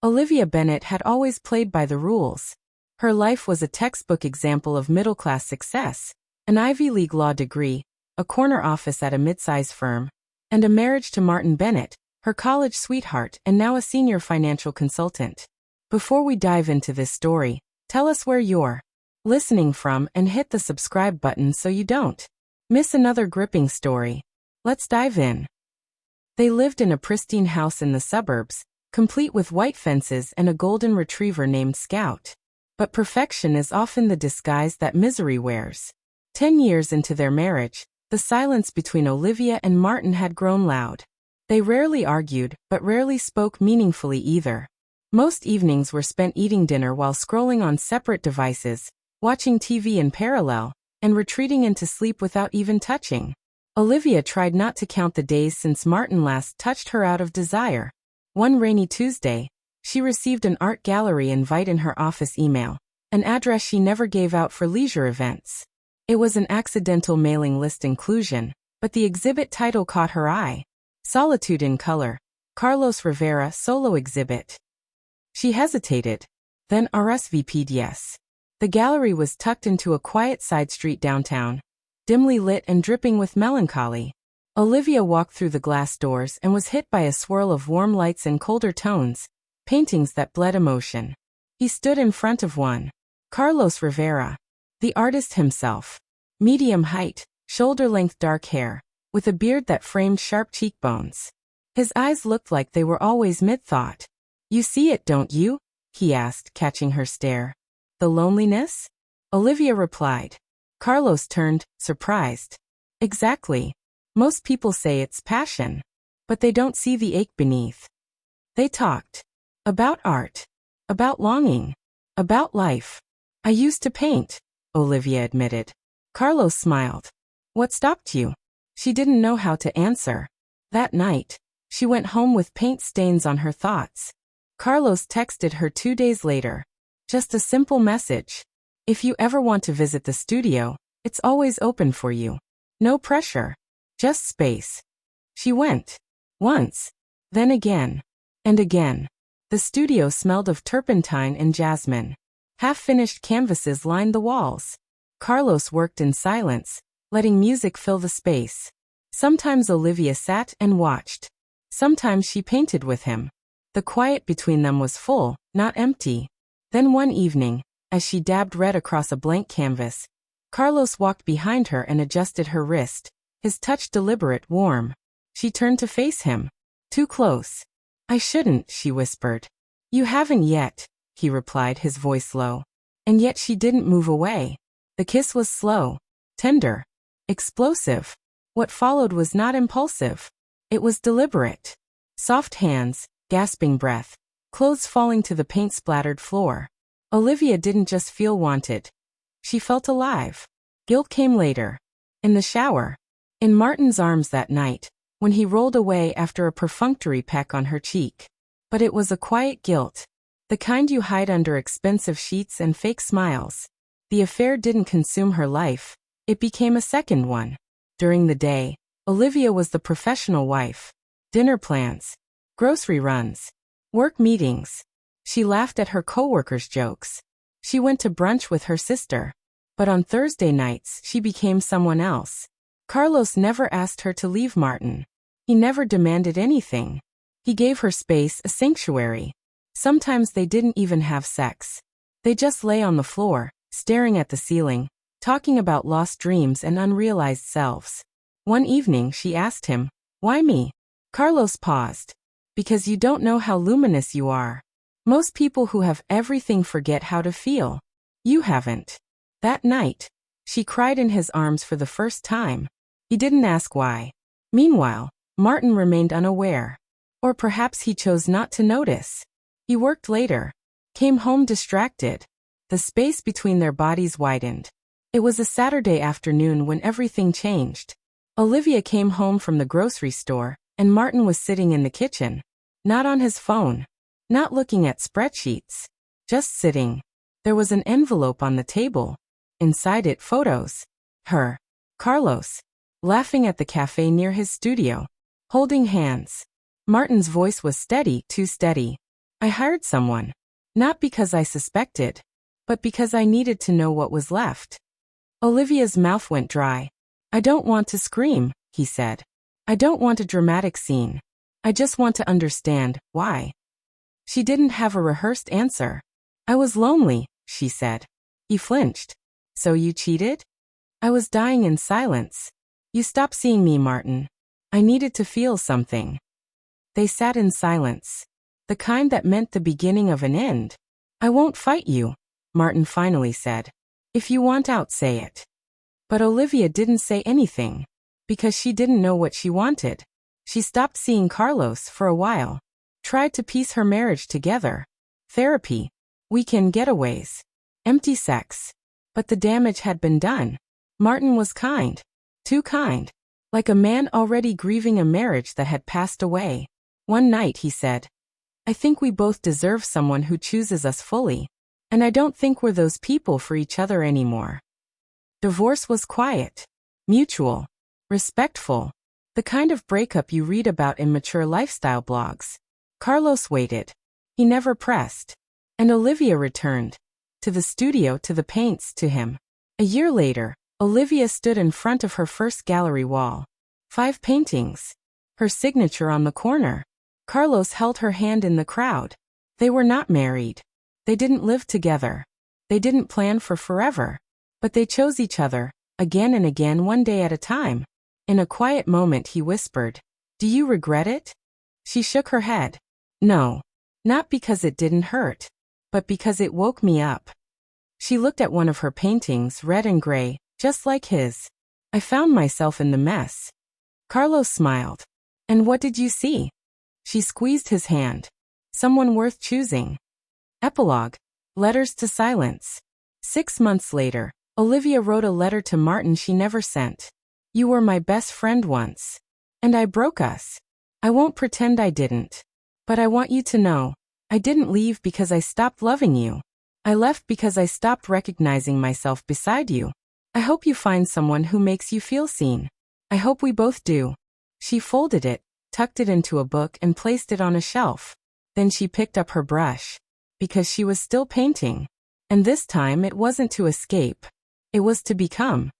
Olivia Bennet had always played by the rules. Her life was a textbook example of middle-class success, an Ivy League law degree, a corner office at a mid-size firm, and a marriage to Martin Bennet, her college sweetheart and now a senior financial consultant. Before we dive into this story, tell us where you're listening from and hit the subscribe button so you don't miss another gripping story. Let's dive in. They lived in a pristine house in the suburbs, complete with white fences and a golden retriever named Scout. But perfection is often the disguise that misery wears. 10 years into their marriage, the silence between Olivia and Martin had grown loud. They rarely argued, but rarely spoke meaningfully either. Most evenings were spent eating dinner while scrolling on separate devices, watching TV in parallel, and retreating into sleep without even touching. Olivia tried not to count the days since Martin last touched her out of desire. One rainy Tuesday, she received an art gallery invite in her office email, an address she never gave out for leisure events. It was an accidental mailing list inclusion, but the exhibit title caught her eye. Solitude in Color, Carlos Rivera Solo Exhibit. She hesitated, then RSVP'd yes. The gallery was tucked into a quiet side street downtown, dimly lit and dripping with melancholy. Olivia walked through the glass doors and was hit by a swirl of warm lights and colder tones, paintings that bled emotion. He stood in front of one. Carlos Rivera, the artist himself. Medium height, shoulder-length dark hair, with a beard that framed sharp cheekbones. His eyes looked like they were always mid-thought. "You see it, don't you?" he asked, catching her stare. "The loneliness?" Olivia replied. Carlos turned, surprised. "Exactly. Most people say it's passion, but they don't see the ache beneath." They talked. About art. About longing. About life. "I used to paint," Olivia admitted. Carlos smiled. "What stopped you?" She didn't know how to answer. That night, she went home with paint stains on her thoughts. Carlos texted her 2 days later. Just a simple message. "If you ever want to visit the studio, it's always open for you. No pressure. Just space." She went. Once. Then again. And again. The studio smelled of turpentine and jasmine. Half-finished canvases lined the walls. Carlos worked in silence, letting music fill the space. Sometimes Olivia sat and watched. Sometimes she painted with him. The quiet between them was full, not empty. Then one evening, as she dabbed red across a blank canvas, Carlos walked behind her and adjusted her wrist, his touch deliberate, warm. She turned to face him. Too close. "I shouldn't," she whispered. "You haven't yet," he replied, his voice low. And yet she didn't move away. The kiss was slow, tender, explosive. What followed was not impulsive. It was deliberate. Soft hands, gasping breath, clothes falling to the paint-splattered floor. Olivia didn't just feel wanted. She felt alive. Guilt came later. In the shower. In Martin's arms that night, when he rolled away after a perfunctory peck on her cheek. But it was a quiet guilt. The kind you hide under expensive sheets and fake smiles. The affair didn't consume her life. It became a second one. During the day, Olivia was the professional wife. Dinner plans. Grocery runs. Work meetings. She laughed at her coworkers' jokes. She went to brunch with her sister. But on Thursday nights, she became someone else. Carlos never asked her to leave Martin. He never demanded anything. He gave her space, a sanctuary. Sometimes they didn't even have sex. They just lay on the floor, staring at the ceiling, talking about lost dreams and unrealized selves. One evening she asked him, "Why me?" Carlos paused. "Because you don't know how luminous you are. Most people who have everything forget how to feel. You haven't." That night, she cried in his arms for the first time. He didn't ask why. Meanwhile, Martin remained unaware. Or perhaps he chose not to notice. He worked later. Came home distracted. The space between their bodies widened. It was a Saturday afternoon when everything changed. Olivia came home from the grocery store, and Martin was sitting in the kitchen. Not on his phone. Not looking at spreadsheets. Just sitting. There was an envelope on the table. Inside it, photos. Her. Carlos. Laughing at the cafe near his studio. Holding hands. Martin's voice was steady, too steady. I hired someone. Not because I suspected, but because I needed to know what was left. Olivia's mouth went dry. I don't want to scream, he said. I don't want a dramatic scene. I just want to understand why. She didn't have a rehearsed answer. I was lonely, she said. He flinched. So you cheated? I was dying in silence. You stopped seeing me, Martin. I needed to feel something. They sat in silence. The kind that meant the beginning of an end. I won't fight you, Martin finally said. If you want out, say it. But Olivia didn't say anything, because she didn't know what she wanted. She stopped seeing Carlos for a while. Tried to piece her marriage together. Therapy. Weekend getaways. Empty sex. But the damage had been done. Martin was kind. Too kind. Like a man already grieving a marriage that had passed away. One night he said, I think we both deserve someone who chooses us fully. And I don't think we're those people for each other anymore. Divorce was quiet. Mutual. Respectful. The kind of breakup you read about in mature lifestyle blogs. Carlos waited. He never pressed. And Olivia returned. To the studio, to the paints, to him. A year later, Olivia stood in front of her first gallery wall. 5 paintings. Her signature on the corner. Carlos held her hand in the crowd. They were not married. They didn't live together. They didn't plan for forever. But they chose each other, again and again, one day at a time. In a quiet moment he whispered, Do you regret it? She shook her head. No. Not because it didn't hurt. But because it woke me up. She looked at one of her paintings, red and gray, just like his. I found myself in the mess. Carlos smiled. And what did you see? She squeezed his hand. Someone worth choosing. Epilogue. Letters to silence. 6 months later, Olivia wrote a letter to Martin she never sent. You were my best friend once. And I broke us. I won't pretend I didn't. But I want you to know, I didn't leave because I stopped loving you. I left because I stopped recognizing myself beside you. I hope you find someone who makes you feel seen. I hope we both do. She folded it, tucked it into a book and placed it on a shelf. Then she picked up her brush. Because she was still painting. And this time it wasn't to escape. It was to become.